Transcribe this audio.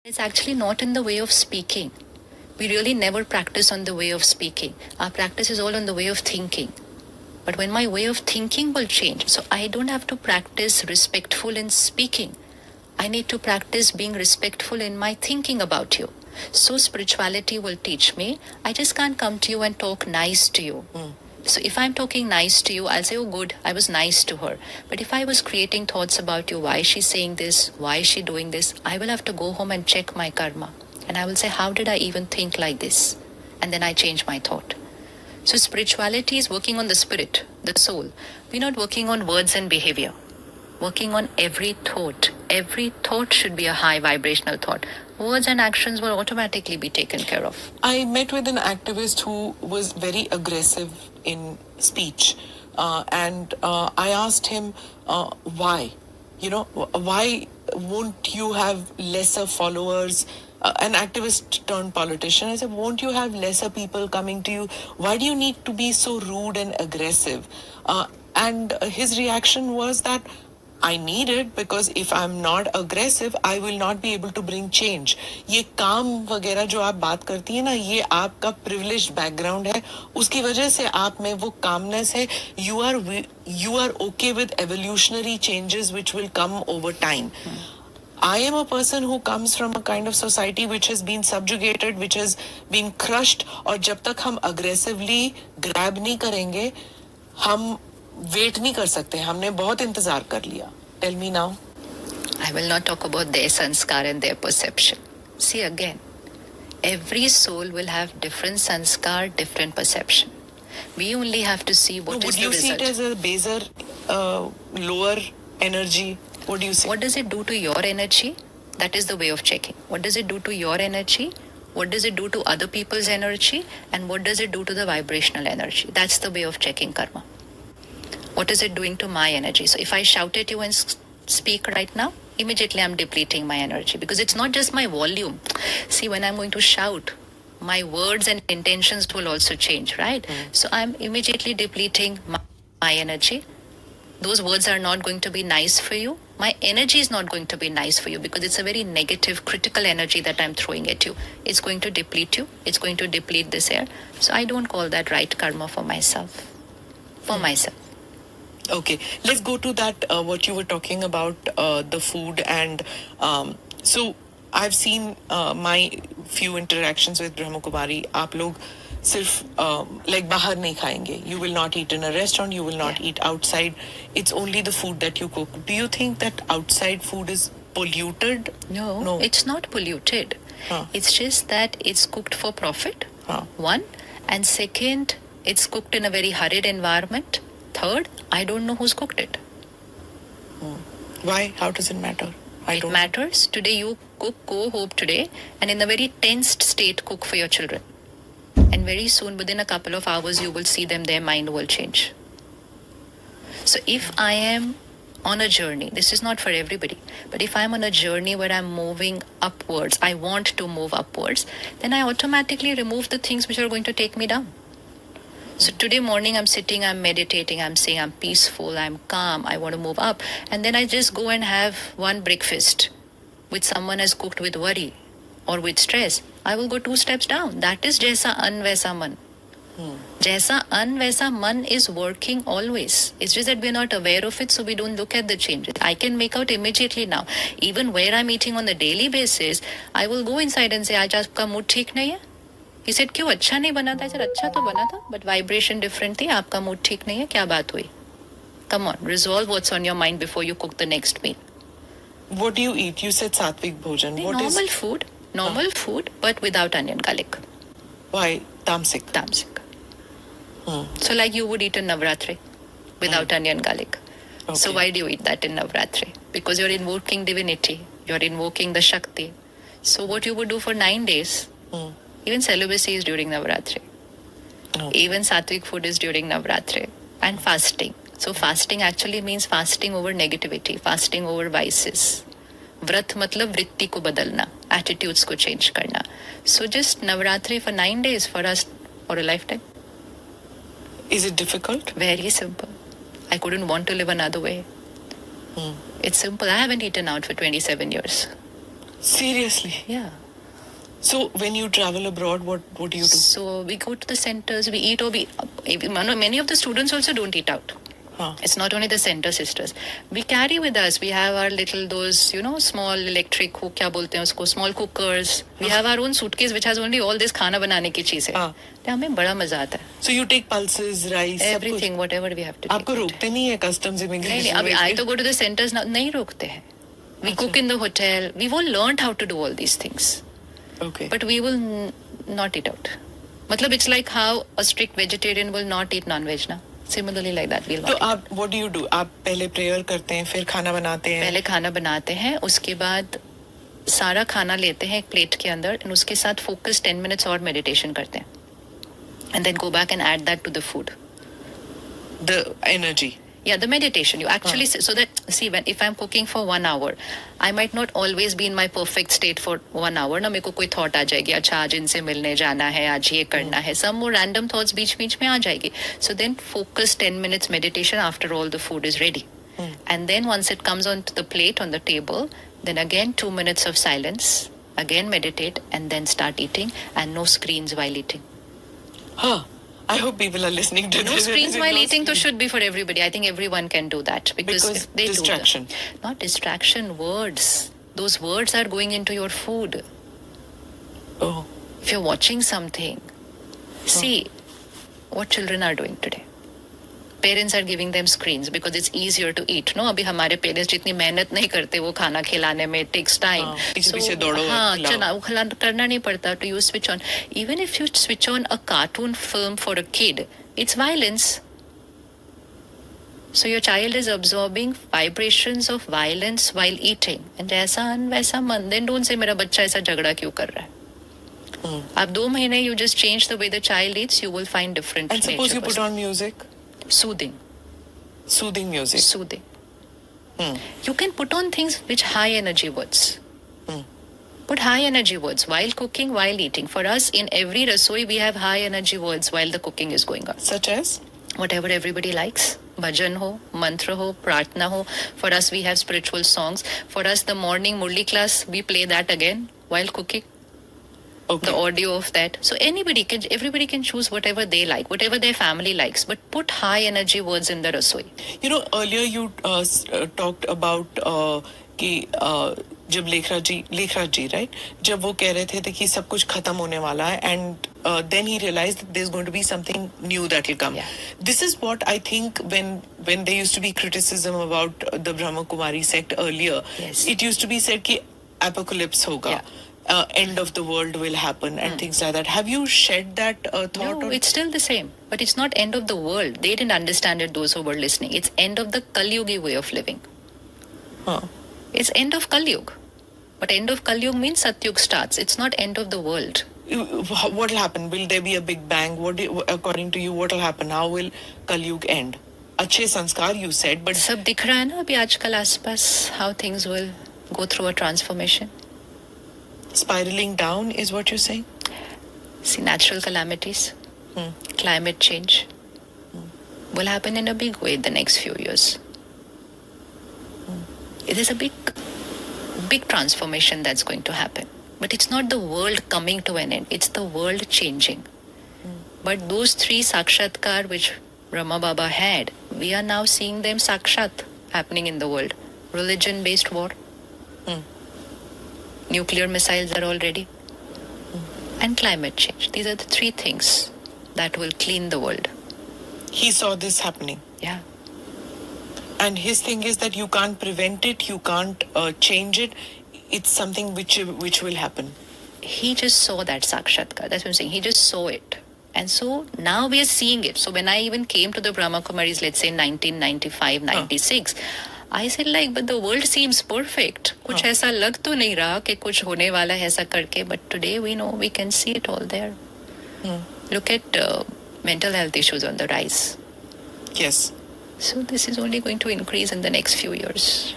It's actually not in the way of speaking. We really never practice on the way of speaking. Our practice is all on the way of thinking. But when my way of thinking will change, so I don't have to practice respectful in speaking. I need to practice being respectful in my thinking about you. So spirituality will teach me, I just can't come to you and talk nice to you. So if I'm talking nice to you, I'll say, oh, good, I was nice to her. But if I was creating thoughts about you, why is she saying this? Why is she doing this? I will have to go home and check my karma. And I will say, how did I even think like this? And then I change my thought. So spirituality is working on the spirit, the soul. We're not working on words and behavior. Working on every thought. Every thought should be a high vibrational thought. Words and actions will automatically be taken care of. I met with an activist who was very aggressive in speech. And I asked him, why? You know, why won't you have lesser followers? An activist turned politician. I said, won't you have lesser people coming to you? Why do you need to be so rude and aggressive? And his reaction was that I need it because if I'm not aggressive, I will not be able to bring change. ये काम वगैरह जो आप बात करती है ना, ये आपका privileged background है, उसकी वजह से आप में वो calmness है. You are okay with evolutionary changes which will come over time. I am a person who comes from a kind of society which has been subjugated, which has been crushed. और जब तक हम aggressively grab नहीं करेंगे, हम wait नहीं कर सकते. हमने बहुत इंतजार कर लिया. Tell me now. I will not talk about their sanskar and their perception. See again, every soul will have different sanskar, different perception. We only have to see what is the result. Would you see it as a baser, lower energy? What do you say? What does it do to your energy? That is the way of checking. What does it do to your energy? What does it do to other people's energy? And what does it do to the vibrational energy? That's the way of checking karma. What is it doing to my energy? So if I shout at you and speak right now, immediately I'm depleting my energy because it's not just my volume. See, when I'm going to shout, my words and intentions will also change, right? So I'm immediately depleting my energy. Those words are not going to be nice for you. My energy is not going to be nice for you because it's a very negative, critical energy that I'm throwing at you. It's going to deplete you. It's going to deplete this air. So I don't call that right karma for myself. Myself. Okay, let's go to that, what you were talking about, the food. And so I've seen my few interactions with Brahma Kumari. आप लोग सिर्फ like बाहर नहीं खाएंगे. You will not eat in a restaurant. You will not eat outside. It's only the food that you cook. Do you think that outside food is polluted? No, it's not polluted. It's just that it's cooked for profit. One. And second, it's cooked in a very hurried environment. Third, I don't know who's cooked it. Why? How does it matter? It matters. Today you go home today and in a very tensed state cook for your children. And very soon, within a couple of hours, you will see them, their mind will change. So if I am on a journey, this is not for everybody, but if I'm on a journey where I'm moving upwards, I want to move upwards, then I automatically remove the things which are going to take me down. So today morning I'm sitting, I'm meditating, I'm saying I'm peaceful, I'm calm, I want to move up. And then I just go and have one breakfast with someone has cooked with worry or with stress. I will go 2 steps down. That is Jaisa An Vaisa Man. Jaisa An Vaisa Man is working always. It's just that we're not aware of it, so we don't look at the changes. I can make out immediately now. Even where I'm eating on the daily basis, I will go inside and say, आज आपका mood ठीक नहीं है? He said, क्यों अच्छा नहीं बना था? I said, अच्छा तो बना था, but vibration different थी. आपका mood ठीक नहीं है? क्या बात हुई? Come on, resolve what's on your mind before you cook the next meal. What do you eat? You said sattvic bhojan. Normal food, but without onion garlic. Why? Tamsik. So like you would eat in Navratri without onion garlic. Okay. So why do you eat that in Navratri? Because you're invoking divinity. You're invoking the Shakti. So what you would do for 9 days, even celibacy is during Navratri. Even sattvic food is during Navratri. And fasting. So fasting actually means fasting over negativity, fasting over vices. व्रत मतलब वृत्ति को बदलना, attitudes को change करना. So just Navratri for 9 days for us for a lifetime. Is it difficult? Very simple. I couldn't want to live another way. It's simple. I haven't eaten out for 27 years. Seriously. Yeah. So when you travel abroad, what do you do? So we go to the centers, we eat, or many of the students also don't eat out. Huh. It's not only the center sisters. We carry with us. We have our little those small electric cook, क्या बोलते हैं उसको, small cookers. We have our own suitcase which has only all this खाना बनाने की चीजें. हाँ. तो हमें बड़ा मजा आता है. So you take pulses, rice, Everything, whatever we have to take. आपको रोकते नहीं है customs immigration? नहीं, अभी I to go to the centers now, नहीं रोकते हैं. We cook in the hotel. We've all learned how to do all these things. Okay. But we will not eat out. मतलब it's like how a strict vegetarian will not eat non-veg ना. Similarly like that we'll not तो eat. आप what do you do? आप पहले prayer करते हैं, फिर खाना बनाते हैं? पहले खाना बनाते हैं, उसके बाद सारा खाना लेते हैं एक प्लेट के अंदर और उसके साथ फोकस 10 minutes और मेडिटेशन करते हैं. And then go back and add that to the food. The energy. Yeah, the meditation. You actually so that see if I'm cooking for 1 hour, I might not always be in my perfect state for 1 hour. ना मेरे को कोई thought आ जाएगी, अच्छा आज इनसे मिलने जाना है, आज ये करना है. Some more random thoughts बीच में आ जाएगी. So then focus 10 minutes meditation after all the food is ready. And then once it comes onto the plate on the table, then again 2 minutes of silence, again meditate and then start eating and no screens while eating. Huh. I hope people are listening to No this. screens while eating screen. should be for everybody. I think everyone can do that because if they distraction. do not distraction, words. Those words are going into your food. Oh. If you're watching something, see what children are doing today. Parents are giving them screens because it's easier to eat. No, अभी हमारे parents जितनी मेहनत नहीं करते वो खाना खिलाने में, it takes time. पीछे दौड़ो, हाँ, खिलाओ. चला वो करना नहीं पड़ता. To you switch on. Even if you switch on a cartoon film for a kid, it's violence. So your child is absorbing vibrations of violence while eating. And ऐसा वैसा मन. Then don't say मेरा बच्चा ऐसा झगड़ा क्यों कर रहा है. आप 2 महीने you just change the way the child eats, you will find different. And suppose you put on music? Soothing. Soothing music. Soothing. You can put on things which high energy words. Put high energy words while cooking, while eating. For us, in every rasoi, we have high energy words while the cooking is going on. Such as? Whatever everybody likes. Bhajan ho, mantra ho, pratna ho. For us, we have spiritual songs. For us, the morning Murli class, we play that again while cooking. Okay. The audio of that. So everybody can choose whatever they like, whatever their family likes, but put high energy words in the rasoi. You know, earlier you talked about कि जब लेखराज जी right, जब वो कह रहे थे कि सब कुछ खत्म होने वाला है, and then he realized that there's going to be something new that will come. Yeah. This is what I think when there used to be criticism about the Brahma Kumari sect earlier, Yes. it used to be said कि apocalypse होगा. Yeah. End of the world will happen and things like that. Have you shed that thought? No, it's still the same. But it's not end of the world. They didn't understand it, those who were listening. It's end of the Kali Yugi way of living. Huh. It's end of Kali Yuga. But end of Kali Yuga means Satyug starts. It's not end of the world. What will happen? Will there be a big bang? According to you, what will happen? How will Kali Yuga end? Achhe sanskar you said, but सब दिख रहा है ना अभी आजकल आसपास how things will go through a transformation. spiraling down is what you're saying? See, natural calamities, climate change will happen in a big way in the next few years. It is a big transformation that's going to happen. But it's not the world coming to an end. It's the world changing. But those 3 sakshatkar which Rama Baba had, we are now seeing them sakshat happening in the world. Religion-based war. Nuclear missiles are all ready. And climate change. These are the 3 things that will clean the world. He saw this happening. Yeah. And his thing is that you can't prevent it, you can't change it. It's something which will happen. He just saw that sakshatkar. That's what I'm saying. He just saw it. And so now we are seeing it. So when I even came to the Brahma Kumaris, let's say 1995, 96, I said but the world seems perfect. कुछ ऐसा लग तो नहीं रहा कि कुछ होने वाला है ऐसा करके. But today we know, we can see it all there. Look at mental health issues on the rise. Yes. So this is only going to increase in the next few years.